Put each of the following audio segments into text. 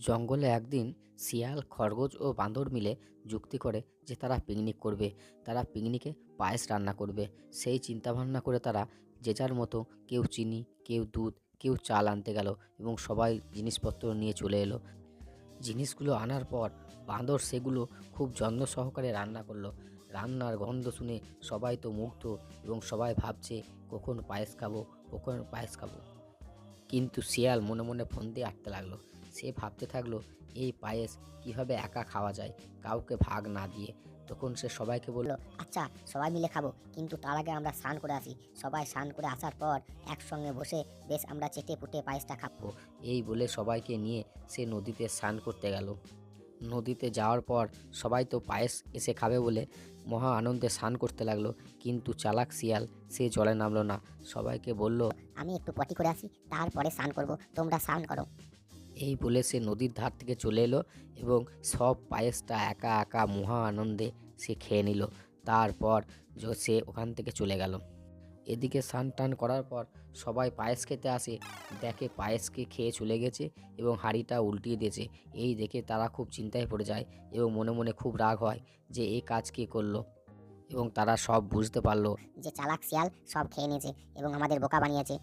জঙ্গলে একদিন শিয়াল, খরগোশ ও বাঁদর মিলে যুক্তি করে যে তারা পিকনিক করবে। তারা পিকনিকে পায়েস রান্না করবে। সেই চিন্তাভাবনা করে তারা যে যার মতো কেউ চিনি, কেউ দুধ, কেউ চাল আনতে গেল এবং সবাই জিনিসপত্র নিয়ে চলে এলো। জিনিসগুলো আনার পর বাঁদর সেগুলো খুব যত্ন সহকারে রান্না করলো। রান্নার গন্ধ শুনে সবাই তো মুগ্ধ এবং সবাই ভাবছে কখন পায়েস খাবো, কখন পায়েস খাবো। কিন্তু শিয়াল মনে মনে ফোন দিয়ে আঁটতে লাগলো। সে ভাবতে থাকলো এই পায়েস কিভাবে একা খাওয়া যায়, কাউকে ভাগ না দিয়ে। তখন সে সবাইকে বলল, আচ্ছা, সবাই মিলে খাবো, কিন্তু তার আগে আমরা স্নান করে আসি। সবাই স্নান করে আসার পর একসঙ্গে বসে বেশ আমরা চেটে পুটে পায়েসটা খাবো। এই বলে সবাইকে নিয়ে সে নদীতে স্নান করতে গেল। নদীতে যাওয়ার পর সবাই তো পায়েস এসে খাবে বলে মহা আনন্দে স্নান করতে লাগলো। কিন্তু চালাক শিয়াল সে জলে নামলো না। সবাইকে বলল, আমি একটু পটি করে আসি, তারপরে স্নান করব, তোমরা স্নান করো। এই বলে সে নদীর ধার থেকে চলে এলো এবং সব পায়েসটা একা একা মহা আনন্দে সে খেয়ে নিল। তারপর সে ওখান থেকে চলে গেল। এদিকে স্নান টান করার পর সবাই পায়েস খেতে আসে, দেখে পায়েসকে খেয়ে চলে গেছে এবং হাঁড়িটা উল্টিয়ে দিয়েছে। এই দেখে তারা খুব চিন্তায় পড়ে যায় এবং মনে মনে খুব রাগ হয় যে এই কাজ কে করলো। এবং তারা সব বুঝতে পারলো। যে চালাক শিয়াল সব খেয়ে নিয়েছে এবং আমাদের বোকা বানিয়েছে।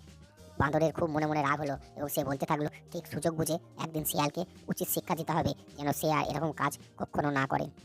বাঁদরের খুব মনে মনে রাগ হলো এবং সে বলতে থাকলো, ঠিক সুযোগ বুঝে একদিন শিয়ালকে উচিত শিক্ষা দিতে হবে, যেন সে আর এরকম কাজ কখনো না করে।